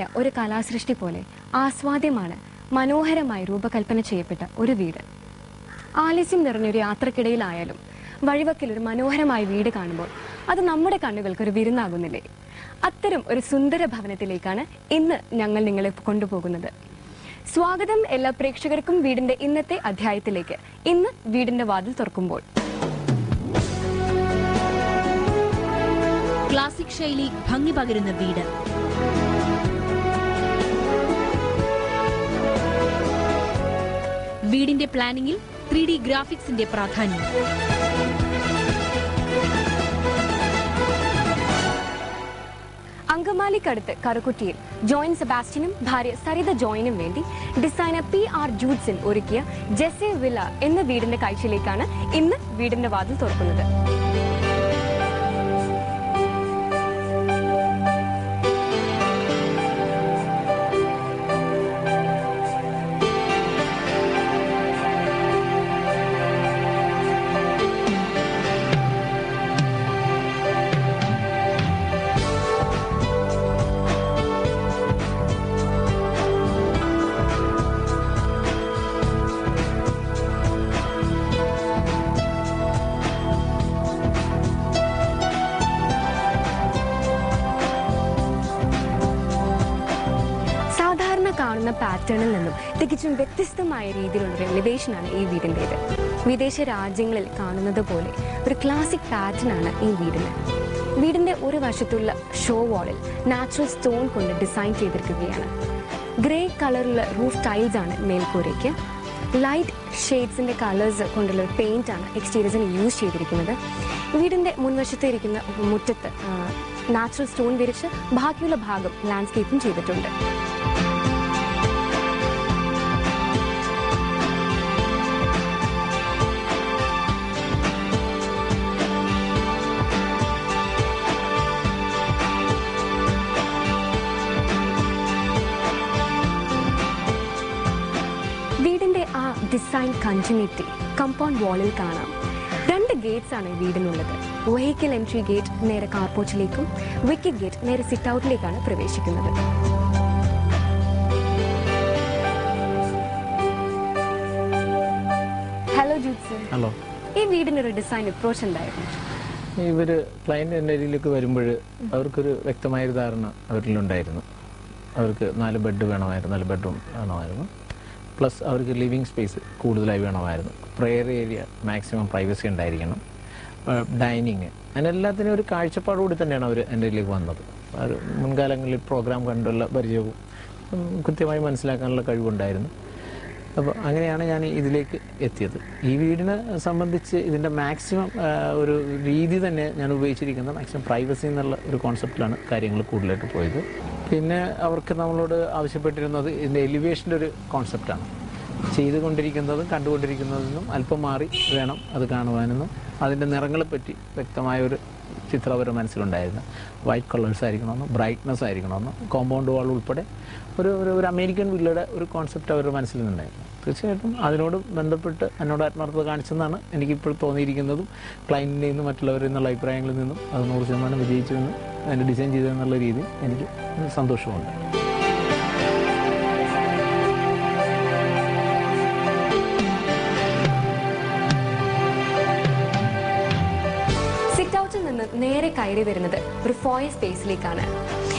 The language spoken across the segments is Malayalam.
അമൂല്യമായ ഒരു കലാസൃഷ്ടി പോലെ ആസ്വാദ്യമാണ് മനോഹരമായി രൂപകൽപ്പന ചെയ്യപ്പെട്ട ഒരു വീട്. ആലസ്യം നിറഞ്ഞൊരു യാത്രക്കിടയിലായാലും വഴിവക്കിൽ ഒരു മനോഹരമായ വീട് കാണുമ്പോൾ അത് നമ്മുടെ കണ്ണുകൾക്ക് ഒരു വിരുന്നാകുന്നില്ലേ? അത്തരം ഒരു സുന്ദര ഭവനത്തിലേക്കാണ് ഇന്ന് ഞങ്ങൾ നിങ്ങളെ കൊണ്ടുപോകുന്നത്. സ്വാഗതം എല്ലാ പ്രേക്ഷകർക്കും വീടിന്റെ ഇന്നത്തെ അധ്യായത്തിലേക്ക്. ഇന്ന് വീടിന്റെ വാതിൽ തുറക്കുമ്പോൾ ക്ലാസിക് ശൈലി ഭംഗി പകരുന്ന വീട്. വീടിന്റെ പ്ലാനിംഗിൽ 3D ഗ്രാഫിക്സിന്റെ പ്രാധാന്യം. അങ്കമാലിക്കടുത്ത് കറുകുറ്റിയിൽ ജോയിൻ സെബാസ്റ്റ്യനും ഭാര്യ സരിത ജോയിനും വേണ്ടി ഡിസൈനർ PR ജൂഡ്സൺ ഒരുക്കിയ ജെസെ വില്ല എന്ന വീടിന്റെ കാഴ്ചയിലേക്കാണ് ഇന്ന് വീടിന്റെ വാതിൽ തുറക്കുന്നത്. കാണുന്ന പാറ്റേണിൽ നിന്നും തികച്ചും വ്യത്യസ്തമായ രീതിയിലുള്ള ഒരു എലിവേഷനാണ് ഈ വീടിൻ്റെത്. വിദേശ രാജ്യങ്ങളിൽ കാണുന്നത് പോലെ ഒരു ക്ലാസിക് പാറ്റേൺ ആണ് ഈ വീടിന്. വീടിന്റെ ഒരു വശത്തുള്ള ഷോ വാളിൽ നാച്ചുറൽ സ്റ്റോൺ കൊണ്ട് ഡിസൈൻ ചെയ്തിരിക്കുകയാണ്. ഗ്രേ കളറുള്ള റൂഫ് ടൈൽസ് ആണ് മേൽക്കൂരയ്ക്ക്. ലൈറ്റ് ഷെയ്ഡ്സിന്റെ കളേഴ്സ് കൊണ്ടുള്ള പെയിന്റ് ആണ് എക്സ്റ്റീരിയറിന് യൂസ് ചെയ്തിരിക്കുന്നത്. വീടിന്റെ മുൻവശത്ത് ഇരിക്കുന്ന മുറ്റത്ത് നാച്ചുറൽ സ്റ്റോൺ വിരിച്ച് ബാക്കിയുള്ള ഭാഗം ലാൻഡ്സ്കേപ്പും ചെയ്തിട്ടുണ്ട്. വീടിന്റെ ആ ഡിസൈൻ കണ്ടിന്യൂറ്റി കമ്പൗണ്ട് വാളിൽ കാണാം. 2 ഗേറ്റ്സ് ആണ് വീടിനുള്ളത്. വെഹിക്കിൾ എൻട്രി ഗേറ്റ് നേരെ കാർപോർച്ചിലേക്കും വിക്കറ്റ് ഗേറ്റ് നേരെ സിറ്റ് ഔട്ടിലേക്കാണ് പ്രവേശിക്കുന്നത്. Hello Judson. ഹലോ. ഈ വീടിന്റെ ഒരു ഡിസൈൻ അപ്രോച്ച് എന്തായിരുന്നു? ഇവര് ക്ലയന്റ് എൻ്റെ ഏരിയയിലേക്ക് വരുമ്പോൾ അവർക്കൊരു വ്യക്തമായൊരു ധാരണ അവരിലുണ്ടായിരുന്നു. അവർക്ക് 4 ബെഡ് വേണമായിരുന്നു, 4 ബെഡ്റൂം വേണമായിരുന്നു. പ്ലസ് അവർക്ക് ലിവിങ് സ്പേസ് കൂടുതലായി വേണമായിരുന്നു. പ്രെയർ ഏരിയ മാക്സിമം പ്രൈവസി ഉണ്ടായിരിക്കണം. ഡൈനിങ് അങ്ങനെ എല്ലാത്തിനും ഒരു കാഴ്ചപ്പാടുകൂടി തന്നെയാണ് അവർ എൻ്റെ ഇതിലേക്ക് വന്നത്. അവർ മുൻകാലങ്ങളിൽ പ്രോഗ്രാം കണ്ടുള്ള പരിചയവും കൃത്യമായി മനസ്സിലാക്കാനുള്ള കഴിവുണ്ടായിരുന്നു. അപ്പോൾ അങ്ങനെയാണ് ഞാൻ ഇതിലേക്ക് എത്തിയത്. ഈ വീടിനെ സംബന്ധിച്ച് ഇതിൻ്റെ മാക്സിമം ഒരു രീതി തന്നെ ഞാൻ ഉപയോഗിച്ചിരിക്കുന്നത് മാക്സിമം പ്രൈവസി എന്നുള്ള ഒരു കോൺസെപ്റ്റിലാണ് കാര്യങ്ങൾ കൂടുതലായിട്ട് പോയത്. പിന്നെ അവർക്ക് നമ്മളോട് ആവശ്യപ്പെട്ടിരുന്നത് ഇതിൻ്റെ എലിവേഷൻ്റെ ഒരു കോൺസെപ്റ്റാണ്. ചെയ്തുകൊണ്ടിരിക്കുന്നതും കണ്ടുകൊണ്ടിരിക്കുന്നതിനും അല്പം മാറി വേണം അത് കാണുവാനെന്നും അതിൻ്റെ നിറങ്ങളെപ്പറ്റി വ്യക്തമായൊരു ചിത്രം അവരുടെ മനസ്സിലുണ്ടായിരുന്നു. വൈറ്റ് കളേഴ്സ് ആയിരിക്കണമെന്നും ബ്രൈറ്റ്നസ് ആയിരിക്കണമെന്നും കോമ്പൗണ്ട് വാൾ ഉൾപ്പെടെ ഒരു അമേരിക്കൻ വില്ലയുടെ ഒരു കോൺസെപ്റ്റ് അവരുടെ മനസ്സിൽ നിന്നുണ്ടായിരുന്നു. തീർച്ചയായിട്ടും അതിനോട് ബന്ധപ്പെട്ട് എന്നോട് ആത്മാർത്ഥത കാണിച്ചെന്നാണ് എനിക്കിപ്പോൾ തോന്നിയിരിക്കുന്നതും ക്ലയൻറ്റിൽ നിന്നും മറ്റുള്ളവരിൽ നിന്നുള്ള അഭിപ്രായങ്ങളിൽ നിന്നും അത് 100% വിജയിച്ചുവെന്ന് അതിൻ്റെ ഡിസൈൻ ചെയ്തതെന്നുള്ള രീതിയിൽ എനിക്ക് സന്തോഷമുണ്ട്. നേരെ കയറി വരുന്നത് ഒരു ഫോയർ സ്പേസിലേക്കാണ്.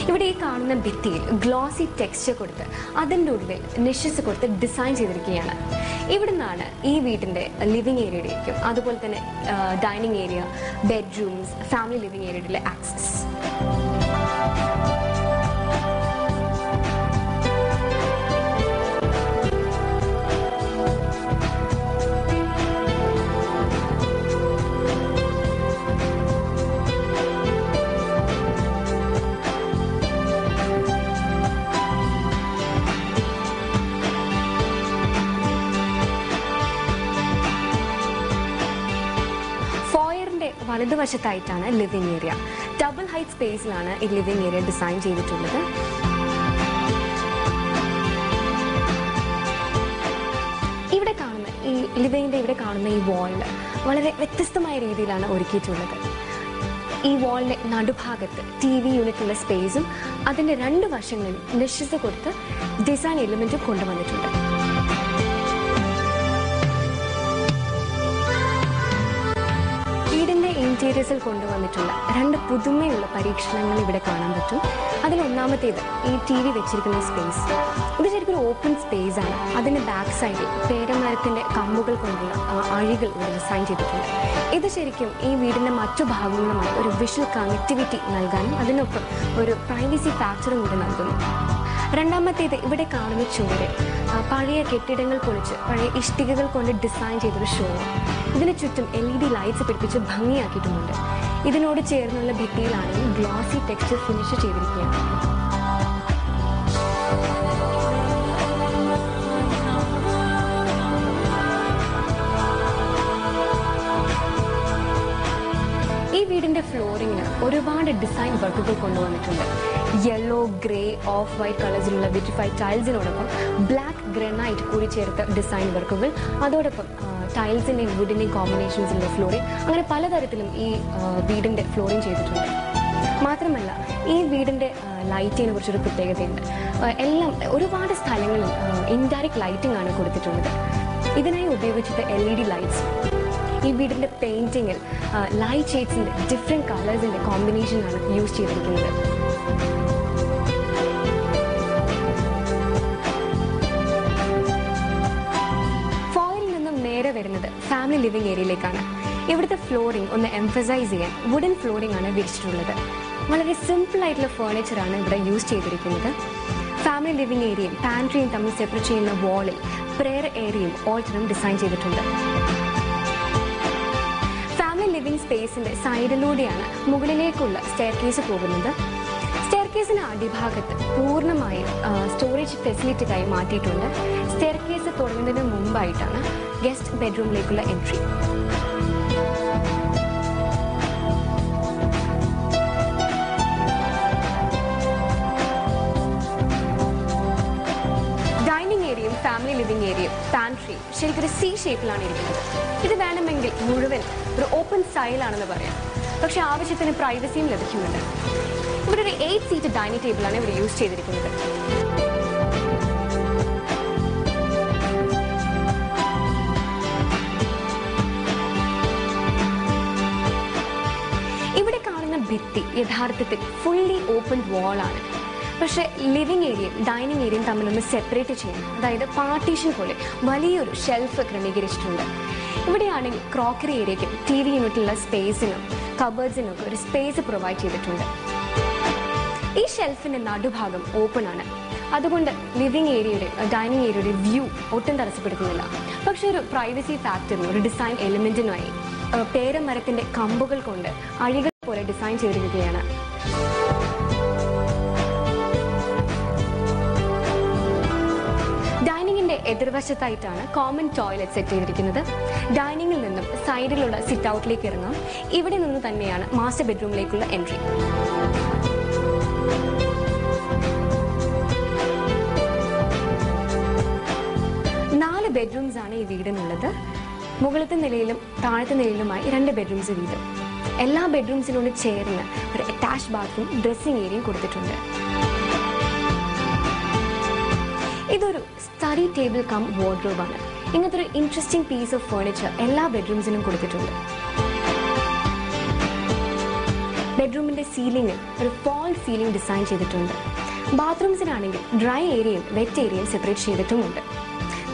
ഇവിടെ ഈ കാണുന്ന ഭിത്തിയിൽ ഗ്ലോസി ടെക്സ്ചർ കൊടുത്ത് അതിൻ്റെ ഉള്ളിൽ നിഷസ് കൊടുത്ത് ഡിസൈൻ ചെയ്തിരിക്കുകയാണ്. ഇവിടെ നിന്നാണ് ഈ വീടിന്റെ ലിവിംഗ് ഏരിയയിലേക്കും അതുപോലെ തന്നെ dining area, bedrooms, family living ഏരിയയിലെ ആക്സസ്. വലതുവശത്തായിട്ടാണ് ലിവിംഗ് ഏരിയ. ഡബിൾ ഹൈറ്റ് സ്പേസിലാണ് ഈ ലിവിംഗ് ഏരിയ ഡിസൈൻ ചെയ്തിട്ടുള്ളത്. ഇവിടെ കാണുന്ന ഈ ലിവിംഗിന്റെ ഇവിടെ കാണുന്ന ഈ വാൾ വളരെ വ്യത്യസ്തമായ രീതിയിലാണ് ഒരുക്കിയിട്ടുള്ളത്. ഈ വാളിന്റെ നടുഭാഗത്ത് TV യൂണിറ്റുള്ള സ്പേസും അതിന്റെ 2 വശങ്ങളിലും നിശ്ചിത കൊടുത്ത് ഡിസൈൻ എലിമെന്റും കൊണ്ടുവന്നിട്ടുണ്ട്. വീടിന്റെ ഇന്റീരിയേഴ്സിൽ കൊണ്ടുവന്നിട്ടുള്ള 2 പുതുമയുള്ള പരീക്ഷണങ്ങൾ ഇവിടെ കാണാൻ പറ്റും. അതിലൊന്നാമത്തേത് ഈ TV വെച്ചിരിക്കുന്ന സ്പേസ്. ഇത് ശരിക്കും ഒരു ഓപ്പൺ സ്പേസ് ആണ്. അതിന്റെ ബാക്ക് സൈഡിൽ പേരമരത്തിന്റെ കമ്പുകൾ കൊണ്ടുള്ള അഴികൾ ഇവിടെ ഡിസൈൻ ചെയ്തിട്ടുണ്ട്. ഇത് ശരിക്കും ഈ വീടിന്റെ മറ്റു ഭാഗങ്ങളുമായി ഒരു വിഷ്വൽ കണക്ടിവിറ്റി നൽകാനും അതിനൊപ്പം ഒരു പ്രൈവസി ഫാക്ടറും കൂടി നൽകുന്നു. രണ്ടാമത്തേത് ഇവിടെ കാണുന്ന ചുവര് പഴയ കെട്ടിടങ്ങൾ പൊളിച്ച് പഴയ ഇഷ്ടികകൾ കൊണ്ട് ഡിസൈൻ ചെയ്തൊരു ഷോ. ഇതിന് ചുറ്റും LED ലൈറ്റ്സ് പിടിപ്പിച്ച് ഭംഗിയാക്കിയിട്ടുമുണ്ട്. ഇതിനോട് ചേർന്നുള്ള ഭിത്തിയിലാണെങ്കിൽ ഗ്ലോസി ടെക്സ്ചർ ഫിനിഷ് ചെയ്തിരിക്കുകയാണ്. ഈ വീടിന്റെ ഫ്ലോറിങ്ങിന് ഒരുപാട് ഡിസൈൻ വർക്കുകൾ കൊണ്ടുവന്നിട്ടുണ്ട്. യെല്ലോ, ഗ്രേ, ഓഫ് വൈറ്റ് കളേഴ്സിലുള്ള വിട്രിഫൈഡ് ടൈൽസിനോടൊപ്പം ബ്ലാക്ക് ഗ്രാനൈറ്റ് കൂടി ചേർത്ത ഡിസൈൻ വർക്കുകൾ, അതോടൊപ്പം ടൈൽസിന്റെയും വുഡിന്റെയും കോമ്പിനേഷൻസിലുള്ള ഫ്ലോറിംഗ്, അങ്ങനെ പലതരത്തിലും ഈ വീടിന്റെ ഫ്ലോറിംഗ് ചെയ്തിട്ടുണ്ട്. മാത്രമല്ല ഈ വീടിന്റെ ലൈറ്റിങ്ങിനെ കുറിച്ചൊരു പ്രത്യേകതയുണ്ട്. എല്ലാം ഒരുപാട് സ്ഥലങ്ങളിൽ ഇൻഡയറക്റ്റ് ലൈറ്റിംഗ് ആണ് കൊടുത്തിട്ടുള്ളത്. ഇതിനായി ഉപയോഗിച്ചത് LED ലൈറ്റ്സ്. ഈ വീടിന്റെ പെയിന്റിങ്ങിൽ ലൈറ്റ് ഷെയ്ഡ്സിന്റെ ഡിഫറെന്റ് കളേഴ്സിന്റെ കോമ്പിനേഷനാണ് യൂസ് ചെയ്തിരിക്കുന്നത്. ഫോയിൽ നിന്നും നേരെ വരുന്നത് ഫാമിലി ലിവിംഗ് ഏരിയയിലേക്കാണ്. ഇവിടുത്തെ ഫ്ലോറിംഗ് ഒന്ന് എംഫസൈസ് ചെയ്യാൻ വുഡൻ ഫ്ലോറിംഗ് ആണ് വിരിച്ചിട്ടുള്ളത്. വളരെ സിമ്പിൾ ആയിട്ടുള്ള ഫർണിച്ചറാണ് ഇവിടെ യൂസ് ചെയ്തിരിക്കുന്നത്. ഫാമിലി ലിവിംഗ് ഏരിയയും പാൻട്രിയും തമ്മിൽ സെപ്പറേറ്റ് ചെയ്യുന്ന വാളിൽ പ്രെയർ ഏരിയയും ഓൾട്ടറും ഡിസൈൻ ചെയ്തിട്ടുണ്ട്. ലിവിംഗ് സ്പേസിന്റെ സൈഡിലൂടെയാണ് മുകളിലേക്കുള്ള സ്റ്റെയർകേസ് പോകുന്നത്. സ്റ്റെയർകേസിന്റെ അടിഭാഗത്ത് പൂർണ്ണമായും സ്റ്റോറേജ് ഫെസിലിറ്റിക്കായി മാറ്റിയിട്ടുണ്ട്. സ്റ്റെയർകേസ് തുടങ്ങുന്നതിന് മുമ്പായിട്ടാണ് ഗസ്റ്റ് ബെഡ്റൂമിലേക്കുള്ള എൻട്രി. ഡൈനിങ് ഏരിയയും ഫാമിലി ലിവിംഗ് ഏരിയയും പാൻട്രി ശരിക്കൊരു C ഷേപ്പിലാണ് ഇരിക്കുന്നത്. ഇത് വേണമെങ്കിൽ മുഴുവൻ ഒരു ഓപ്പൺ സ്റ്റൈലാണെന്ന് പറയാം. പക്ഷെ ആവശ്യത്തിന് പ്രൈവസിയും ലഭിക്കുന്നുണ്ട്. ഇവിടെ ഒരു 8 സീറ്റ് ഡൈനിങ് ടേബിളാണ് ഇവിടെ യൂസ് ചെയ്തിരിക്കുന്നത്. ഇവിടെ കാണുന്ന ഭിത്തി യഥാർത്ഥത്തിൽ ഫുള്ളി ഓപ്പൺ വാളാണ്. പക്ഷെ ലിവിംഗ് ഏരിയയും ഡൈനിങ് ഏരിയയും തമ്മിലൊന്ന് സെപ്പറേറ്റ് ചെയ്യണം. അതായത് പാർട്ടീഷൻ പോലെ വലിയൊരു ഷെൽഫ് ക്രമീകരിച്ചിട്ടുണ്ട്. ഇവിടെയാണെങ്കിൽ ക്രോക്കറി ഏരിയയ്ക്കും TV യൂണിറ്റിലുള്ള സ്പേസിനും കബേർഡ്സിനും ഒക്കെ ഒരു സ്പേസ് പ്രൊവൈഡ് ചെയ്തിട്ടുണ്ട്. ഈ ഷെൽഫിന്റെ നടുഭാഗം ഓപ്പൺ ആണ്. അതുകൊണ്ട് ലിവിംഗ് ഏരിയയുടെ ഡൈനിങ് ഏരിയയുടെ വ്യൂ ഒട്ടും തടസ്സപ്പെടുത്തുന്നില്ല. പക്ഷെ ഒരു പ്രൈവസി ഫാക്ടറിനും ഒരു ഡിസൈൻ എലിമെന്റിനുമായി പേരമരത്തിന്റെ കമ്പുകൾ കൊണ്ട് അഴികൾ പോലെ ഡിസൈൻ ചെയ്തിരിക്കുകയാണ്. ഡൈനിങ്ങിന്റെ എതിർവശത്തായിട്ടാണ് കോമൺ ടോയ്ലറ്റ് സെറ്റ് ചെയ്തിരിക്കുന്നത്. ഡൈനിങ്ങിൽ നിന്നും സൈഡിലുള്ള സിറ്റ് ഔട്ടിലേക്ക് ഇറങ്ങാം. ഇവിടെ നിന്ന് തന്നെയാണ് മാസ്റ്റർ ബെഡ്റൂമിലേക്കുള്ള എൻട്രി. നാല് ബെഡ്റൂംസ് ആണ് ഈ വീടിനുള്ളത്. മുകളിലത്തെ നിലയിലും താഴത്തെ നിലയിലുമായി 2 ബെഡ്റൂംസ് വീതം. എല്ലാ ബെഡ്റൂംസിനോട് ചേർന്ന് ഒരു അറ്റാച്ച്ഡ് ബാത്റൂം, ഡ്രസ്സിംഗ് ഏരിയയും കൊടുത്തിട്ടുണ്ട്. ഇതൊരു സ്റ്റഡി ടേബിൾ കം വാർഡ്രോബാണ്. ഇങ്ങനത്തെ ഒരു ഇൻട്രസ്റ്റിംഗ് പീസ് ഓഫ് ഫർണിച്ചർ എല്ലാ ബെഡ്റൂംസിനും കൊടുത്തിട്ടുണ്ട്. ബെഡ്റൂമിന്റെ സീലിംഗിൽ ഒരു ഫോൾ സീലിംഗ് ഡിസൈൻ ചെയ്തിട്ടുണ്ട്. ബാത്റൂംസിനാണെങ്കിൽ ഡ്രൈ ഏരിയയും വെറ്റ് ഏരിയയും സെപ്പറേറ്റ് ചെയ്തിട്ടുമുണ്ട്.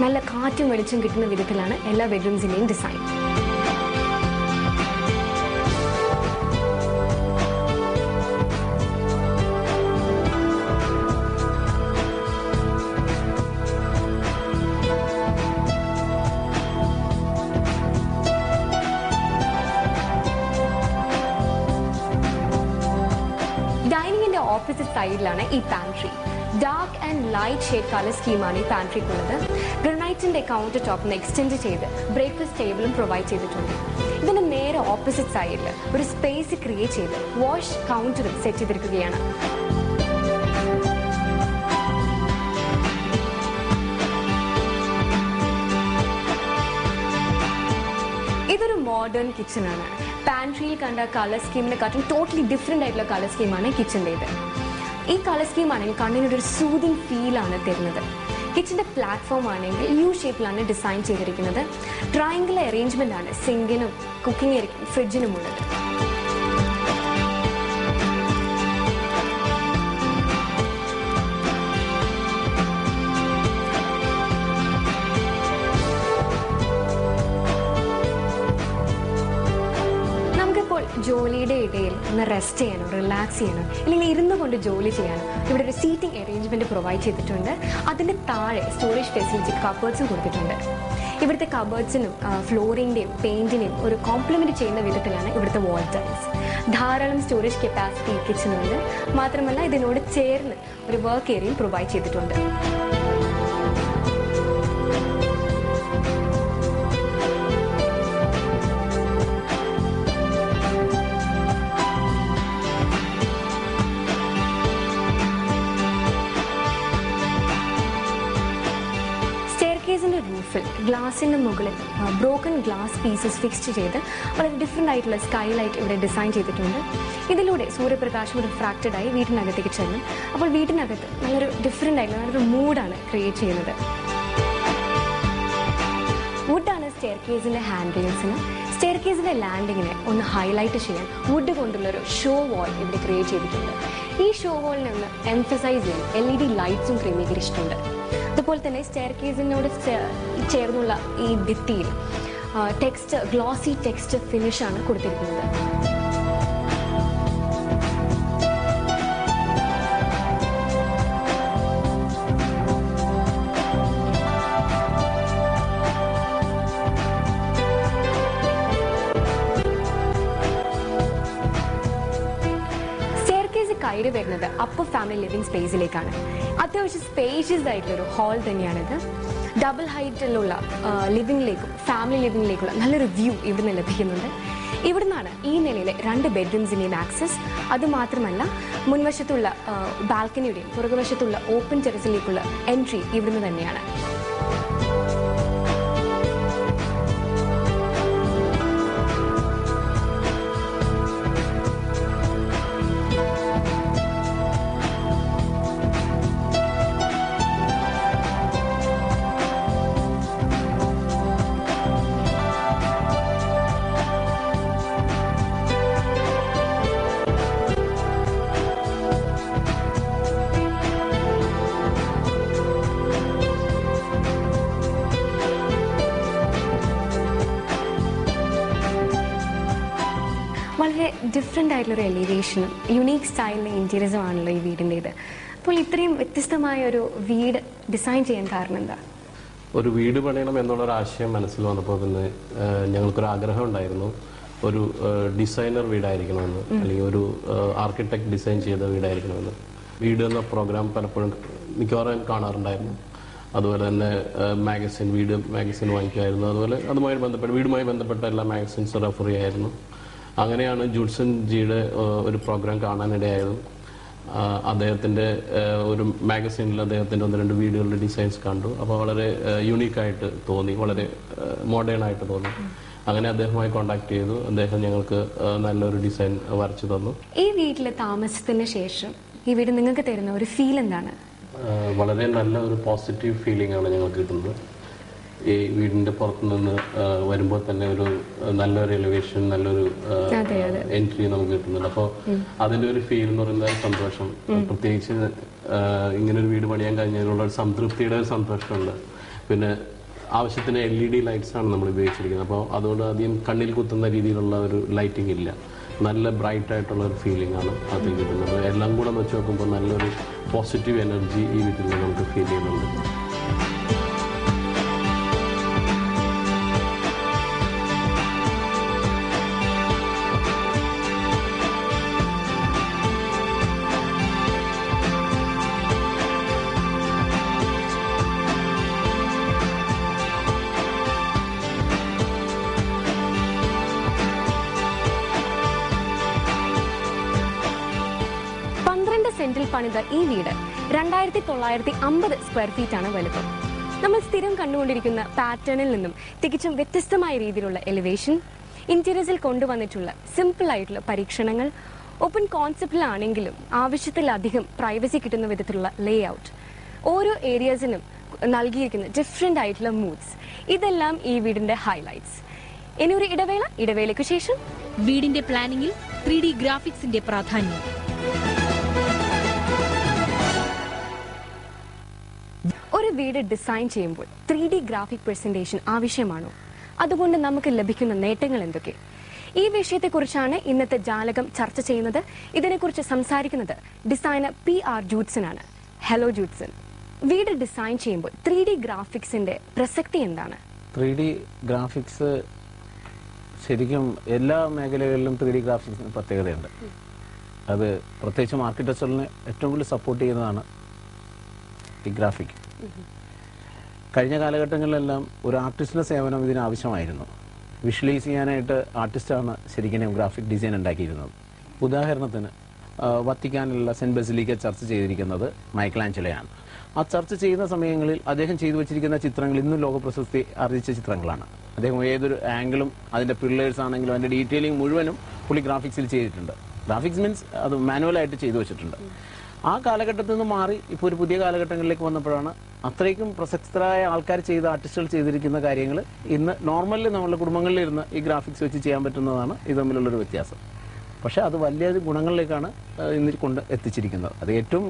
നല്ല കാറ്റും വെളിച്ചം കിട്ടുന്ന വിധത്തിലാണ് എല്ലാ ബെഡ്റൂംസിന്റെയും ഡിസൈൻ. ഡൈനിങ്ങിന്റെ ഓപ്പോസിറ്റ് സൈഡിലാണ് ഈ pantry. Dark and light shade colour സ്കീമാണ് ഈ പാൻട്രിക്കുള്ളത്. ഗ്രാനൈറ്റിന്റെ കൗണ്ടർ ടോപ്പിന് എക്സ്റ്റെൻഡ് ചെയ്ത് ബ്രേക്ക്ഫാസ്റ്റ് ടേബിളും പ്രൊവൈഡ് ചെയ്തിട്ടുണ്ട്. ഇതിന്റെ നേരെ ഓപ്പോസിറ്റ് സൈഡിൽ ഒരു സ്പേസ് ക്രിയേറ്റ് ചെയ്ത് വാഷ് കൗണ്ടറും സെറ്റ് ചെയ്തിരിക്കുകയാണ്. ഇതൊരു മോഡേൺ കിച്ചൺ ആണ്. പാൻട്രിയിൽ കണ്ട കളർ സ്കീമിനെക്കാട്ടും ടോട്ടലി ഡിഫറെൻ്റ് ആയിട്ടുള്ള കളർ സ്കീമാണ് കിച്ചൻ്റേത്. ഈ കളർ സ്കീം ആണെങ്കിൽ കണ്ണിനൊരു സൂതിങ് ഫീലാണ് തരുന്നത്. കിച്ചൻ്റെ പ്ലാറ്റ്ഫോം ആണെങ്കിൽ യു ഷേപ്പിലാണ് ഡിസൈൻ ചെയ്തിരിക്കുന്നത്. ട്രയാങ്കിൾ അറേഞ്ച്മെൻ്റ് ആണ് സിങ്കിനും കുക്കിംഗ് ഏരിയയ്ക്കും ഫ്രിഡ്ജിനും ഉള്ളത്. ജോലിയുടെ ഇടയിൽ ഒന്ന് റെസ്റ്റ് ചെയ്യാനോ റിലാക്സ് ചെയ്യാനോ അല്ലെങ്കിൽ ഇരുന്നു കൊണ്ട് ജോലി ചെയ്യാനോ ഇവിടെ ഒരു സീറ്റിംഗ് അറേഞ്ച്മെന്റ് പ്രൊവൈഡ് ചെയ്തിട്ടുണ്ട്. അതിന്റെ താഴെ സ്റ്റോറേജ് ഫെസിലിറ്റി കബേർഡ്സും കൊടുത്തിട്ടുണ്ട്. ഇവിടുത്തെ കബേർഡ്സിനും ഫ്ലോറിന്റെയും പെയിന്റിനെയും ഒരു കോംപ്ലിമെന്റ് ചെയ്യുന്ന വിധത്തിലാണ് ഇവിടുത്തെ വാൾ ടൈൽസ്. ധാരാളം സ്റ്റോറേജ് കപ്പാസിറ്റി കിച്ചണുണ്ട്. മാത്രമല്ല ഇതിനോട് ചേർന്ന് ഒരു വർക്ക് ഏരിയയും പ്രൊവൈഡ് ചെയ്തിട്ടുണ്ട്. റൂഫിൽ ഗ്ലാസിന്റെ മുകളിൽ ബ്രോക്കൺ ഗ്ലാസ് പീസസ് ഫിക്സ് ചെയ്ത് വളരെ ഡിഫറെൻ്റ് ആയിട്ടുള്ള സ്കൈലൈറ്റ് ഇവിടെ ഡിസൈൻ ചെയ്തിട്ടുണ്ട്. ഇതിലൂടെ സൂര്യപ്രകാശം റിഫ്രാക്റ്റഡ് ആയി വീട്ടിനകത്തേക്ക് ചെല്ലും. അപ്പോൾ വീട്ടിനകത്ത് നല്ലൊരു ഡിഫറെൻ്റ് ആയിട്ടുള്ള നല്ലൊരു മൂഡാണ് ക്രിയേറ്റ് ചെയ്യുന്നത്. വുഡാണ് സ്റ്റെയർകേസിന്റെ ഹാൻഡ് റെയിൽസിന്. സ്റ്റെയർകേസിന്റെ ലാൻഡിങ്ങിനെ ഒന്ന് ഹൈലൈറ്റ് ചെയ്യാൻ വുഡ് കൊണ്ടുള്ളൊരു ഷോ വാൾ ഇവിടെ ക്രിയേറ്റ് ചെയ്തിട്ടുണ്ട്. ഈ ഷോ വാളിനെ ഒന്ന് എംഫസൈസ് ചെയ്യാൻ LED ലൈറ്റ്സും ക്രമീകരിച്ചിട്ടുണ്ട്. അതുപോലെ തന്നെ സ്റ്റെയർകേസിനോട് ചേർന്നുള്ള ഈ ഭിത്തിയിൽ ഗ്ലോസി ടെക്സ്റ്റ് ഫിനിഷാണ് കൊടുത്തിരിക്കുന്നത്. കയറി വരുന്നത് അപ്പർ ഫാമിലി ലിവിംഗ് സ്പേസിലേക്കാണ്. അത്യാവശ്യം സ്പേഷ്യസ് ആയിട്ടുള്ളൊരു ഹാൾ തന്നെയാണിത്. ഡബിൾ ഹൈറ്റിലുള്ള ലിവിംഗിലേക്കും ഫാമിലി ലിവിംഗിലേക്കുള്ള നല്ലൊരു വ്യൂ ഇവിടുന്ന് ലഭിക്കുന്നുണ്ട്. ഇവിടുന്നാണ് ഈ നിലയിലെ 2 ബെഡ്റൂംസിൻ്റെയും ആക്സസ്. അതുമാത്രമല്ല മുൻവശത്തുള്ള ബാൽക്കണിയുടെയും പുറകുവശത്തുള്ള ഓപ്പൺ ടെറസിലേക്കുള്ള എൻട്രി ഇവിടുന്ന് തന്നെയാണ്. വളരെ ഡിഫറെൻ്റ് ആയിട്ടുള്ളൊരു എലിവേഷനും യുണീക്ക് സ്റ്റൈലിലെ ഇൻറ്റീരിയർസും ആണല്ലോ ഈ വീടിൻ്റേത്. അപ്പോൾ ഇത്രയും വ്യത്യസ്തമായ ഒരു വീട് ഡിസൈൻ ചെയ്യാൻ കാരണം എന്താ? ഒരു വീട് പണിയണം എന്നുള്ളൊരു ആശയം മനസ്സിൽ വന്നപ്പോൾ തന്നെ ഞങ്ങൾക്കൊരു ആഗ്രഹം ഉണ്ടായിരുന്നു. ഒരു ഡിസൈനർ വീടായിരിക്കണമെന്ന്, അല്ലെങ്കിൽ ഒരു ആർക്കിടെക്ട് ഡിസൈൻ ചെയ്ത വീടായിരിക്കണമെന്ന്. വീട് എന്ന പ്രോഗ്രാം പലപ്പോഴും മിക്കവാറും കാണാറുണ്ടായിരുന്നു. അതുപോലെ തന്നെ വീട് മാഗസിൻ വാങ്ങിക്കുമായിരുന്നു. അതുപോലെ വീടുമായി ബന്ധപ്പെട്ട എല്ലാ മാഗസിൻസും റെഫർ ചെയ്യായിരുന്നു. അങ്ങനെയാണ് ജൂഡ്സൺ ജിയുടെ ഒരു പ്രോഗ്രാം കാണാനിടയായത്. അദ്ദേഹത്തിൻ്റെ ഒരു മാഗസീനിൽ അദ്ദേഹത്തിൻ്റെ 1-2 വീടുകളുടെ ഡിസൈൻസ് കണ്ടു. അപ്പോൾ വളരെ യൂണീക്കായിട്ട് തോന്നി, വളരെ മോഡേൺ ആയിട്ട് തോന്നി. അങ്ങനെ അദ്ദേഹവുമായി കോൺടാക്ട് ചെയ്തു. അദ്ദേഹം ഞങ്ങൾക്ക് നല്ലൊരു ഡിസൈൻ വരച്ചു തന്നു. ഈ വീട്ടിലെ താമസത്തിന് ശേഷം ഈ വീട് നിങ്ങൾക്ക് തരുന്ന ഒരു ഫീൽ എന്താണ്? വളരെ നല്ല ഒരു പോസിറ്റീവ് ഫീലിംഗ് ആണ് ഞങ്ങൾക്ക് കിട്ടുന്നത്. ഈ വീടിന്റെ പുറത്തു നിന്ന് വരുമ്പോൾ തന്നെ ഒരു നല്ലൊരു എലിവേഷൻ, നല്ലൊരു എൻട്രി നമുക്ക് കിട്ടുന്നുണ്ട്. അപ്പോൾ അതിന്റെ ഒരു ഫീൽ എന്ന് പറയുന്നത് സന്തോഷം. പ്രത്യേകിച്ച് ഇങ്ങനൊരു വീട് പണിയാൻ കഴിഞ്ഞതിനുള്ള ഒരു സംതൃപ്തിയുടെ ഒരു സന്തോഷമുണ്ട്. പിന്നെ ആവശ്യത്തിന് LED ലൈറ്റ്സ് ആണ് നമ്മൾ ഉപയോഗിച്ചിരിക്കുന്നത്. അപ്പോൾ അതുകൊണ്ട് അധികം കണ്ണിൽ കുത്തുന്ന രീതിയിലുള്ള ഒരു ലൈറ്റിംഗ് ഇല്ല. നല്ല ബ്രൈറ്റ് ആയിട്ടുള്ള ഒരു ഫീലിംഗ് ആണ് അതിൽ കിട്ടുന്നത്. എല്ലാം കൂടെ വെച്ച് നോക്കുമ്പോൾ നല്ലൊരു പോസിറ്റീവ് എനർജി ഈ വീട്ടിൽ നമുക്ക് ഫീൽ ചെയ്യുന്നുണ്ട്. സെന്റിൽ പണിത ഈ വീട് 2950 സ്ക്വയർ ഫീറ്റ് ആണ് വലുപ്പം. നമ്മൾ സ്ഥിരം കണ്ടുകൊണ്ടിരിക്കുന്ന പാറ്റേണിൽ നിന്നും തികച്ചും വ്യത്യസ്തമായ രീതിയിലുള്ള എലിവേഷൻ, ഇന്റീരിയേഴ്സിൽ കൊണ്ടുവന്നിട്ടുള്ള സിമ്പിൾ ആയിട്ടുള്ള പരീക്ഷണങ്ങൾ, ഓപ്പൺ കോൺസെപ്റ്റിലാണെങ്കിലും ആവശ്യത്തിലധികം പ്രൈവസി കിട്ടുന്ന വിധത്തിലുള്ള ലേ ഔട്ട്, ഓരോ ഏരിയാസിനും നൽകിയിരിക്കുന്ന ഡിഫറെന്റ് ആയിട്ടുള്ള മൂഡ്സ്, ഇതെല്ലാം ഈ വീടിന്റെ ഹൈലൈറ്റ്സ്. ഇനി ഒരു ഇടവേളയ്ക്ക് ശേഷം വീടിന്റെ പ്ലാനിംഗിൽ 3D ഗ്രാഫിക്സിന്റെ പ്രാധാന്യം. ഒരു വീട് ഡിസൈൻ ചെയ്യുമ്പോൾ 3D ഗ്രാഫിക് പ്രസന്റേഷൻ ആവശ്യമാണോ? അതുകൊണ്ട് നമുക്ക് ലഭിക്കുന്ന നേട്ടങ്ങൾ എന്തൊക്കെ? ഈ വിഷയത്തെക്കുറിച്ചാണ് ഇന്നത്തെ ജാലകം ചർച്ച ചെയ്യുന്നത്. ഇതിനെക്കുറിച്ച് സംസാരിക്കുന്നത് ഡിസൈനർ PR ജൂഡ്സൺ ആണ്. ഹലോ ജൂഡ്സൺ, വീട് ഡിസൈൻ ചെയ്യുമ്പോൾ 3D ഗ്രാഫിക്സിന്റെ പ്രസക്തി എന്താണ്? 3D ഗ്രാഫിക്സ് ശരിക്കും എല്ലാ മേഖലകളിലും 3D ഗ്രാഫിക്സിന് പ്രത്യേകതയുണ്ട്. അത് പ്രത്യേകിച്ചും ആർക്കിടെക്ചറിനെ ഏറ്റവും കൂടുതൽ സപ്പോർട്ട് ചെയ്യുന്നതാണ് ഈ ഗ്രാഫിക്. കഴിഞ്ഞ കാലഘട്ടങ്ങളിലെല്ലാം ഒരു ആർട്ടിസ്റ്റിന്റെ സേവനം ഇതിന് ആവശ്യമായിരുന്നു. വിഷ്വലൈസ് ചെയ്യാനായിട്ട് ആർട്ടിസ്റ്റാണ് ശരിക്കും ഗ്രാഫിക് ഡിസൈൻ ഉണ്ടാക്കിയിരുന്നത്. ഉദാഹരണത്തിന് വത്തിക്കാനിലുള്ള സെന്റ് ബസിലിക്ക ചർച്ച ചെയ്തിരിക്കുന്നത് മൈക്കലാഞ്ചലോയാണ്. ആ ചർച്ച ചെയ്യുന്ന സമയങ്ങളിൽ അദ്ദേഹം ചെയ്തു വെച്ചിരിക്കുന്ന ചിത്രങ്ങൾ ഇന്നും ലോകപ്രശസ്തി ആർജിച്ച ചിത്രങ്ങളാണ്. അദ്ദേഹം ഏതൊരു ആംഗിളും അതിന്റെ പില്ലേഴ്സ് ആണെങ്കിലും അതിന്റെ ഡീറ്റെയിലിംഗ് മുഴുവനും പുള്ളി ഗ്രാഫിക്സിൽ ചെയ്തിട്ടുണ്ട്. ഗ്രാഫിക്സ് മീൻസ് അത് മാനുവലായിട്ട് ചെയ്തു വെച്ചിട്ടുണ്ട്. ആ കാലഘട്ടത്തിൽ നിന്ന് മാറി ഇപ്പോൾ ഒരു പുതിയ കാലഘട്ടങ്ങളിലേക്ക് വന്നപ്പോഴാണ് അത്രയ്ക്കും പ്രശസ്തരായ ആൾക്കാർ ചെയ്ത ആർട്ടിസ്റ്റുകൾ ചെയ്തിരിക്കുന്ന കാര്യങ്ങൾ ഇന്ന് നോർമലി നമ്മളുടെ കുടുംബങ്ങളിലിരുന്ന് ഈ ഗ്രാഫിക്സ് വെച്ച് ചെയ്യാൻ പറ്റുന്നതാണ് ഇത് തമ്മിലുള്ളൊരു വ്യത്യാസം. പക്ഷെ അത് വലിയൊരു ഗുണങ്ങളിലേക്കാണ് ഇന്ന് കൊണ്ട് എത്തിച്ചിരിക്കുന്നത്. അത് ഏറ്റവും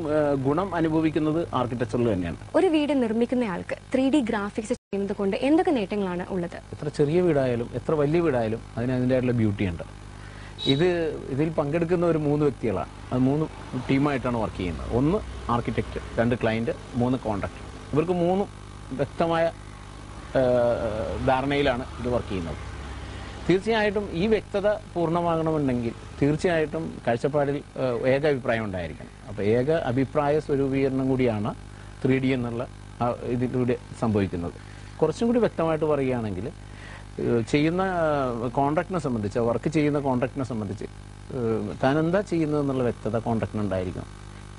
ഗുണം അനുഭവിക്കുന്നത് ആർക്കിടെക്ചറിൽ തന്നെയാണ്. ഒരു വീട് നിർമ്മിക്കുന്ന ആൾക്ക് 3D ഗ്രാഫിക്സ് ചെയ്യുന്നത് കൊണ്ട് എന്തൊക്കെ നേട്ടങ്ങളാണ് ഉള്ളത്? എത്ര ചെറിയ വീടായാലും എത്ര വലിയ വീടായാലും അതിന് അതിൻ്റെതായിട്ടുള്ള ബ്യൂട്ടിയുണ്ട്. ഇതിൽ പങ്കെടുക്കുന്ന ഒരു 3 വ്യക്തികളാണ്. അത് 3 ടീമായിട്ടാണ് വർക്ക് ചെയ്യുന്നത്. 1 ആർക്കിടെക്റ്റ്, 2 ക്ലയന്റ്, 3 കോൺട്രാക്ടർ. ഇവർക്ക് 3 വ്യക്തമായ ധാരണയിലാണ് ഇത് വർക്ക് ചെയ്യുന്നത്. തീർച്ചയായിട്ടും ഈ വ്യക്തത പൂർണ്ണമാകണമെന്നുണ്ടെങ്കിൽ തീർച്ചയായിട്ടും കാഴ്ചപ്പാടിൽ ഏക അഭിപ്രായം ഉണ്ടായിരിക്കണം. അപ്പോൾ ഏക അഭിപ്രായ സ്വരൂപീകരണം കൂടിയാണ് 3D എന്നുള്ള ഇതിലൂടെ സംഭവിക്കുന്നത്. കുറച്ചും കൂടി വ്യക്തമായിട്ട് പറയുകയാണെങ്കിൽ ചെയ്യുന്ന കോൺട്രാക്ടിനെ സംബന്ധിച്ച്, വർക്ക് ചെയ്യുന്ന കോൺട്രാക്ടിനെ സംബന്ധിച്ച് താൻ എന്താ ചെയ്യുന്നതെന്നുള്ള വ്യക്തത കോൺട്രാക്ടിനുണ്ടായിരിക്കും.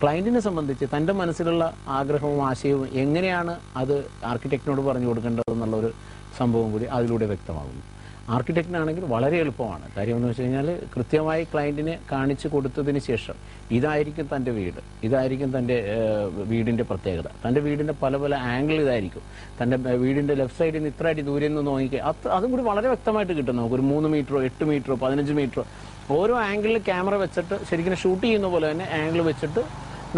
ക്ലയന്റിനെ സംബന്ധിച്ച് തൻ്റെ മനസ്സിലുള്ള ആഗ്രഹവും ആശയവും എങ്ങനെയാണ് അത് ആർക്കിടെക്റ്റിനോട് പറഞ്ഞു കൊടുക്കേണ്ടതെന്നുള്ളൊരു സംഭവം കൂടി അതിലൂടെ വ്യക്തമാകുന്നു. ആർക്കിടെക്റ്റിനാണെങ്കിൽ വളരെ എളുപ്പമാണ്. കാര്യമെന്ന് വെച്ച് കഴിഞ്ഞാൽ കൃത്യമായി ക്ലയന്റിനെ കാണിച്ചു കൊടുത്തതിന് ശേഷം ഇതായിരിക്കും തൻ്റെ വീട്, ഇതായിരിക്കും തൻ്റെ വീടിൻ്റെ പ്രത്യേകത, തൻ്റെ വീടിൻ്റെ പല പല ആംഗിൾ ഇതായിരിക്കും, തൻ്റെ വീടിൻ്റെ ലെഫ്റ്റ് സൈഡിൽ നിന്ന് ഇത്ര അടി ദൂരം നിന്ന് നോക്കിക്കുക, അതും കൂടി വളരെ വ്യക്തമായിട്ട് കിട്ടും. നമുക്കൊരു 3 മീറ്ററോ 8 മീറ്ററോ 15 മീറ്ററോ ഓരോ ആംഗിളിൽ ക്യാമറ വെച്ചിട്ട് ശരിക്കും ഷൂട്ട് ചെയ്യുന്ന പോലെ തന്നെ ആംഗിൾ വെച്ചിട്ട്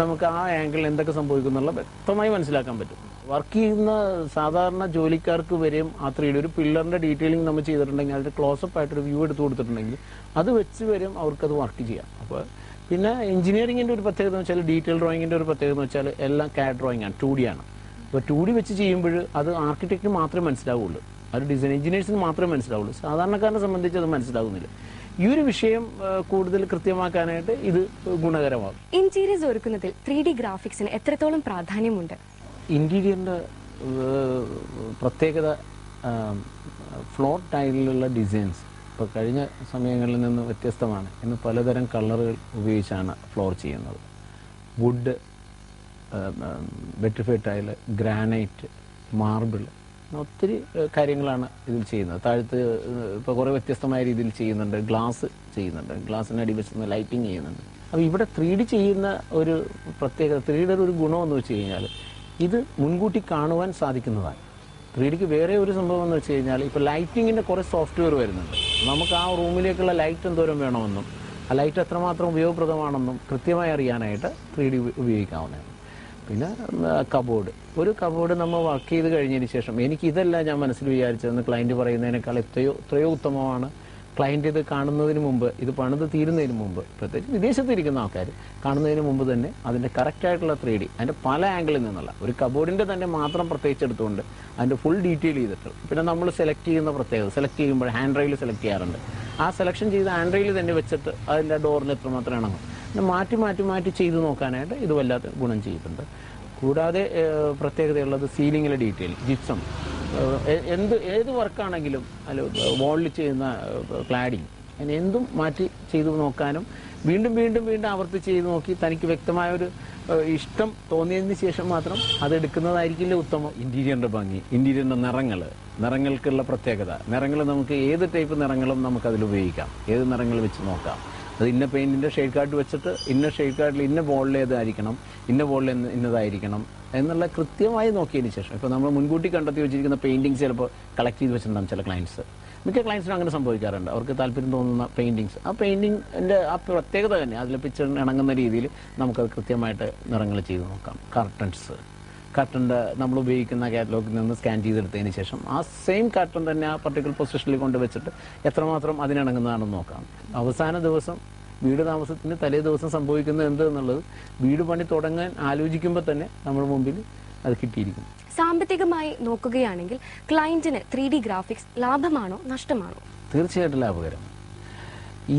നമുക്ക് ആ ആംഗിളിൽ എന്തൊക്കെ സംഭവിക്കുന്നുള്ള വ്യക്തമായി മനസ്സിലാക്കാൻ പറ്റും. വർക്ക് ചെയ്യുന്ന സാധാരണ ജോലിക്കാർക്ക് വരെയും ആ 3D ഒരു പില്ലറിന്റെ ഡീറ്റെയിലിംഗ് നമ്മൾ ചെയ്തിട്ടുണ്ടെങ്കിൽ അതിന്റെ ക്ലോസപ്പ് ആയിട്ടൊരു വ്യൂ എടുത്ത് കൊടുത്തിട്ടുണ്ടെങ്കിൽ അത് വെച്ച് വരും അവർക്കത് വർക്ക് ചെയ്യാം. അപ്പോൾ പിന്നെ എഞ്ചിനീയറിംഗിന്റെ ഒരു പ്രത്യേകത എന്ന് വെച്ചാൽ, ഡീറ്റെയിൽ ഡ്രോയിങ്ങിന്റെ ഒരു പ്രത്യേകത എന്ന് വെച്ചാൽ എല്ലാം CAD ഡ്രോയിങ് ആണ്, 2D ആണ്. അപ്പോൾ 2D വെച്ച് ചെയ്യുമ്പോൾ അത് ആർക്കിടെക്റ്റിന് മാത്രമേ മനസ്സിലാവുള്ളൂ, അത് ഡിസൈൻ എഞ്ചിനീയേഴ്സിന് മാത്രമേ മനസ്സിലാവുള്ളൂ. സാധാരണക്കാരനെ സംബന്ധിച്ച് അത് മനസ്സിലാകുന്നില്ല. ഈ ഒരു വിഷയം കൂടുതൽ കൃത്യമാക്കാനായിട്ട് ഇത് ഗുണകരമാകും. ഇന്റീരിയേഴ്സ് ഒരുക്കുന്നതിൽ 3D ഗ്രാഫിക്സിന് എത്രത്തോളം പ്രാധാന്യമുണ്ട്? ഇന്റീരിയറിന്റെ പ്രത്യേകത ഫ്ലോർ ടൈലിലുള്ള ഡിസൈൻസ് ഇപ്പോൾ കഴിഞ്ഞ സമയങ്ങളിൽ നിന്ന് വ്യത്യസ്തമാണ്. ഇന്ന് പലതരം കളറുകൾ ഉപയോഗിച്ചാണ് ഫ്ലോർ ചെയ്യുന്നത്. Wood, vitrified tile, granite, marble, ഒത്തിരി കാര്യങ്ങളാണ് ഇതിൽ ചെയ്യുന്നത്. താഴത്ത് ഇപ്പോൾ കുറേ വ്യത്യസ്തമായ രീതിയിൽ ചെയ്യുന്നുണ്ട്. ഗ്ലാസ് ചെയ്യുന്നുണ്ട്, ഗ്ലാസിന് അടി വെച്ച് ലൈറ്റിങ് ചെയ്യുന്നുണ്ട്. അപ്പോൾ ഇവിടെ 3D ചെയ്യുന്ന ഒരു പ്രത്യേകത, 3D ഒരു ഗുണമെന്ന് വെച്ച് കഴിഞ്ഞാൽ ഇത് മുൻകൂട്ടി കാണുവാൻ സാധിക്കുന്നതാണ്. 3Dക്ക് വേറെ ഒരു സംഭവം എന്ന് വെച്ച് കഴിഞ്ഞാൽ ഇപ്പോൾ ലൈറ്റിങ്ങിൻ്റെ കുറേ സോഫ്റ്റ്വെയർ വരുന്നുണ്ട്. നമുക്ക് ആ റൂമിലേക്കുള്ള ലൈറ്റ് എന്തോരം വേണമെന്നും ആ ലൈറ്റ് എത്രമാത്രം ഉപയോഗപ്രദമാണെന്നും കൃത്യമായി അറിയാനായിട്ട് 3D ഉപയോഗിക്കാവുന്നതാണ്. പിന്നെ ഒരു കബോർഡ് നമ്മൾ വർക്ക് ചെയ്ത് കഴിഞ്ഞതിന് ശേഷം എനിക്ക് ഇതല്ല ഞാൻ മനസ്സിൽ വിചാരിച്ചതെന്ന് ക്ലയൻറ്റ് പറയുന്നതിനേക്കാൾ എത്രയോ ഉത്തമമാണ് ക്ലയൻറ്റ് ഇത് കാണുന്നതിന് മുമ്പ്, ഇത് പണിത് തീരുന്നതിന് മുമ്പ്, പ്രത്യേകിച്ച് വിദേശത്തിരിക്കുന്ന ആൾക്കാർ കാണുന്നതിന് മുമ്പ് തന്നെ അതിൻ്റെ കറക്റ്റായിട്ടുള്ള 3D അതിൻ്റെ പല ആംഗിളിൽ നിന്നുള്ള ഒരു കബോർഡിൻ്റെ തന്നെ മാത്രം പ്രത്യേകിച്ച് എടുത്തുകൊണ്ട് അതിൻ്റെ ഫുൾ ഡീറ്റെയിൽ ചെയ്തിട്ട്, പിന്നെ നമ്മൾ സെലക്ട് ചെയ്യുന്ന പ്രത്യേകത, സെലക്ട് ചെയ്യുമ്പോൾ ഹാൻഡ് റെയിൽ സെലക്ട് ചെയ്യാറുണ്ട്. ആ സെലക്ഷൻ ചെയ്ത ഹാൻഡ് റെയിൽ തന്നെ വെച്ചിട്ട് അതിൻ്റെ ഡോറിന് എത്രമാത്രം ഇണങ്ങും പിന്നെ മാറ്റി ചെയ്ത് നോക്കാനായിട്ട് ഇത് വല്ലാത്ത ഗുണം ചെയ്തിട്ടുണ്ട്. കൂടാതെ പ്രത്യേകതയുള്ളത് സീലിങ്ങിലെ ഡീറ്റെയിൽ, ജിപ്സം, ഏത് വർക്കാണെങ്കിലും അല്ല വാളിൽ ചെയ്യുന്ന ക്ലാഡിങ്, അങ്ങനെ എന്തും മാറ്റി ചെയ്തു നോക്കാനും വീണ്ടും വീണ്ടും വീണ്ടും ആവർത്തിച്ച് ചെയ്ത് നോക്കി തനിക്ക് വ്യക്തമായ ഒരു ഇഷ്ടം തോന്നിയതിന് ശേഷം മാത്രം അതെടുക്കുന്നതായിരിക്കില്ല ഉത്തമം. ഇന്റീരിയറിന്റെ ഭംഗി, ഇന്റീരിയറിന്റെ നിറങ്ങൾക്കുള്ള പ്രത്യേകത, നിറങ്ങൾ നമുക്ക് ഏത് ടൈപ്പ് നിറങ്ങളും നമുക്ക് അതിൽ ഉപയോഗിക്കാം, ഏത് നിറങ്ങൾ വെച്ച് നോക്കാം. അത് ഇന്ന പെയിന്റിന്റെ ഷെയ്ഡ് കാർഡ് വെച്ചിട്ട് ഇന്ന ഷെയ്ഡ് കാർഡിൽ ഇന്ന ബോളിൽ ഏതായിരിക്കണം, ഇന്ന ബോളിൽ ഇന്നതായിരിക്കണം എന്നുള്ള കൃത്യമായി നോക്കിയതിന് ശേഷം ഇപ്പോൾ നമ്മൾ മുൻകൂട്ടി കണ്ടെത്തി വെച്ചിരിക്കുന്ന പെയിന്റിങ്സ് ചിലപ്പോൾ കളക്ട് ചെയ്ത് വെച്ചിട്ടുണ്ടാകും ചില ക്ലയൻസ്. മിക്ക ക്ലയൻസിനും അങ്ങനെ സംഭവിക്കാറുണ്ട്. അവർക്ക് താല്പര്യം തോന്നുന്ന പെയിന്റിങ്സ്, ആ പെയിന്റിങ്ങിന്റെ ആ പ്രത്യേകത തന്നെ അതിലെ പിക്ചറിന് ഇണങ്ങുന്ന രീതിയിൽ നമുക്കത് കൃത്യമായിട്ട് നിറങ്ങൾ ചെയ്ത് നോക്കാം. കർട്ടൻ്റെ നമ്മൾ ഉപയോഗിക്കുന്ന കാറ്റലോഗിൽ നിന്ന് സ്കാൻ ചെയ്തെടുത്തതിന് ശേഷം ആ സെയിം കർട്ടൻ തന്നെ ആ പർട്ടിക്കുലർ പൊസിഷനിൽ കൊണ്ടുവച്ചിട്ട് എത്രമാത്രം അതിനിണങ്ങുന്നതാണെന്ന് നോക്കാം. അവസാന ദിവസം വീട് താമസത്തിന് തലേ ദിവസം സംഭവിക്കുന്നത് എന്ത് എന്നുള്ളത് വീട് പണി തുടങ്ങാൻ ആലോചിക്കുമ്പോൾ തന്നെ നമ്മുടെ മുമ്പിൽ അത് കിട്ടിയിരിക്കും. സാമ്പത്തികമായി നോക്കുകയാണെങ്കിൽ ക്ലയന്റിന് 3D ഗ്രാഫിക്സ് ലാഭമാണോ നഷ്ടമാണോ? തീർച്ചയായിട്ടും ലാഭകരം.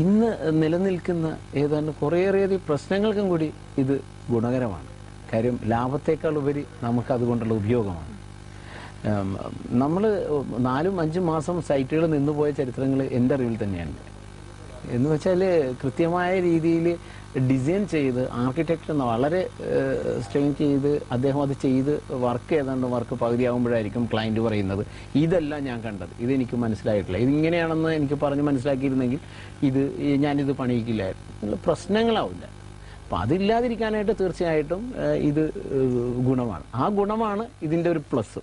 ഇന്ന് നിലനിൽക്കുന്ന ഏതാണ്ട് കുറേയേറെ പ്രശ്നങ്ങൾക്കും കൂടി ഇത് ഗുണകരമാണ്. കാര്യം ലാഭത്തേക്കാൾ ഉപരി നമുക്ക് അതുകൊണ്ടുള്ള ഉപയോഗമാണ്. നമ്മൾ 4-5 മാസം സൈറ്റുകൾ നിന്നുപോയ ചരിത്രങ്ങൾ എൻ്റെ അറിവിൽ തന്നെയാണ്. എന്ന് വെച്ചാൽ കൃത്യമായ രീതിയിൽ ഡിസൈൻ ചെയ്ത് ആർക്കിടെക്ട് വളരെ സ്ട്രെയിൻ ചെയ്ത് അദ്ദേഹം അത് ചെയ്ത് വർക്ക് പകുതിയാകുമ്പോഴായിരിക്കും ക്ലയൻറ്റ് പറയുന്നത് ഇതല്ല ഞാൻ കണ്ടത്, ഇതെനിക്ക് മനസ്സിലായിട്ടില്ല, ഇതിങ്ങനെയാണെന്ന് എനിക്ക് പറഞ്ഞ് മനസ്സിലാക്കിയിരുന്നെങ്കിൽ ഞാനിത് പണിയിക്കില്ലായിരുന്നു. പ്രശ്നങ്ങളാവില്ല. അപ്പം അതില്ലാതിരിക്കാനായിട്ട് തീർച്ചയായിട്ടും ഇത് ഗുണമാണ്. ആ ഗുണമാണ് ഇതിൻ്റെ ഒരു പ്ലസ്.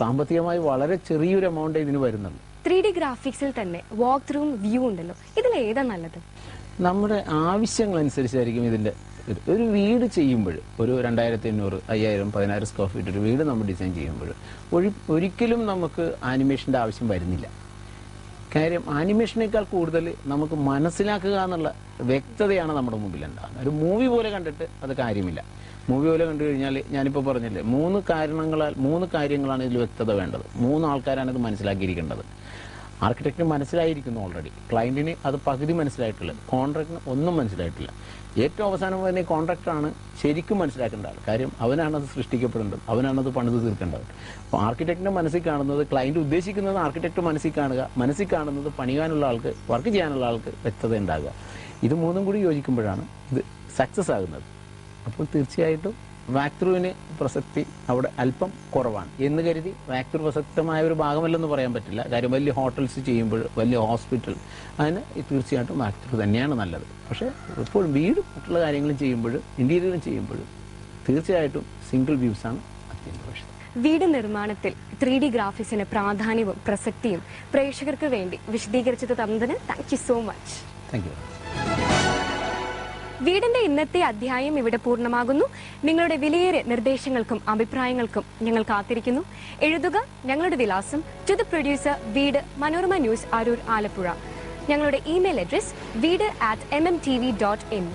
സാമ്പത്തികമായി വളരെ ചെറിയൊരു എമൗണ്ട് ഇതിന് വരുന്നുള്ളൂ. 3D ഗ്രാഫിക്സിൽ തന്നെ വാക്ക് ത്രൂ വ്യൂ ഉണ്ടല്ലോ, ഇതിൽ ഏതാ നല്ലത്? നമ്മുടെ ആവശ്യങ്ങളനുസരിച്ചായിരിക്കും ഇതിൻ്റെ ഒരു വീട് ചെയ്യുമ്പോൾ ഒരു 2500, 5000, 10000 സ്ക്വയർ ഫീറ്റ് ഒരു വീട് നമ്മൾ ഡിസൈൻ ചെയ്യുമ്പോൾ ഒരിക്കലും നമുക്ക് ആനിമേഷൻ്റെ ആവശ്യം വരുന്നില്ല. കാര്യം ആനിമേഷനേക്കാൾ കൂടുതൽ നമുക്ക് മനസ്സിലാക്കുക എന്നുള്ള വ്യക്തതയാണ് നമ്മുടെ മുമ്പിൽ ഉണ്ടാകുന്നത്. ഒരു മൂവി പോലെ കണ്ടിട്ട് അത് കാര്യമില്ല. മൂവി പോലെ കണ്ടു കഴിഞ്ഞാൽ ഞാനിപ്പോൾ പറഞ്ഞില്ലേ 3 കാര്യങ്ങളാണ് ഇതിൽ വ്യക്തത വേണ്ടത്. 3 ആൾക്കാരാണ് ഇത് മനസ്സിലാക്കിയിരിക്കേണ്ടത്. ആർക്കിടെക്റ്റിന് മനസ്സിലായിരിക്കുന്നു ഓൾറെഡി, ക്ലയന്റിന് അത് പകുതി മനസ്സിലായിട്ടില്ല, കോൺട്രാക്ടിന് ഒന്നും മനസ്സിലായിട്ടില്ല. ഏറ്റവും അവസാനം തന്നെ കോൺട്രാക്ടറാണ് ശരിക്കും മനസ്സിലാക്കേണ്ട ആൾ. കാര്യം അവനാണത് സൃഷ്ടിക്കപ്പെടേണ്ടത്, അവനാണത് പണിത് തീർക്കേണ്ടത്. അപ്പോൾ ആർക്കിടെക്റ്റിന്റെ മനസ്സിൽ കാണുന്നത് ക്ലയന്റ് ഉദ്ദേശിക്കുന്നത് ആർക്കിടെക്ട് മനസ്സിൽ കാണുന്നത് പണിയാനുള്ള ആൾക്ക്, വർക്ക് ചെയ്യാനുള്ള ആൾക്ക് വ്യക്തത ഉണ്ടാകുക. ഇത് 3 കൂടി യോജിക്കുമ്പോഴാണ് ഇത് സക്സസ് ആകുന്നത്. അപ്പോൾ തീർച്ചയായിട്ടും വാക്ക് ത്രൂവിന് പ്രസക്തി അവിടെ അല്പം കുറവാണ് എന്ന് കരുതി വാക്ക് ത്രൂ പ്രസക്തമായ ഒരു ഭാഗമല്ലെന്ന് പറയാൻ പറ്റില്ല. കാര്യം വലിയ ഹോട്ടൽസ് ചെയ്യുമ്പോൾ, വലിയ ഹോസ്പിറ്റൽ, അതിന് തീർച്ചയായിട്ടും വാക്ക് ത്രൂ തന്നെയാണ് നല്ലത്. പക്ഷേ എപ്പോഴും വീടും മറ്റുള്ള കാര്യങ്ങളും ചെയ്യുമ്പോൾ, ഇന്റീരിയറും ചെയ്യുമ്പോൾ തീർച്ചയായിട്ടും സിംഗിൾ വ്യൂസാണ് അത്യന്താപേക്ഷിതം. വീട് നിർമ്മാണത്തിൽ 3D ഗ്രാഫിക്സിന് പ്രാധാന്യവും പ്രസക്തിയും പ്രേക്ഷകർക്ക് വേണ്ടി വിശദീകരിച്ചത് തന്നതിന് thank you so much. Thank you. വീടിന്റെ ഇന്നത്തെ അധ്യായം ഇവിടെ പൂർണ്ണമാകുന്നു. നിങ്ങളുടെ വിലയേറിയ നിർദ്ദേശങ്ങൾക്കും അഭിപ്രായങ്ങൾക്കും ഞങ്ങൾ കാത്തിരിക്കുന്നു. എഴുതുക. ഞങ്ങളുടെ വിലാസം ടു ദ പ്രൊഡ്യൂസർ, വീട്, മനോരമ ന്യൂസ്, അരൂർ, ആലപ്പുഴ. ഞങ്ങളുടെ ഇമെയിൽ അഡ്രസ് veed@mmtv.in.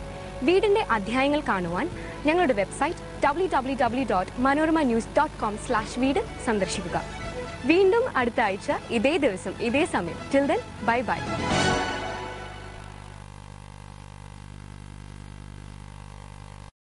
വീടിന്റെ അധ്യായങ്ങൾ കാണുവാൻ ഞങ്ങളുടെ വെബ്സൈറ്റ് www.manoramanews.com/വീട് സന്ദർശിക്കുക. വീണ്ടും അടുത്ത ആഴ്ച ഇതേ ദിവസം ഇതേ സമയം. Till then, bye bye.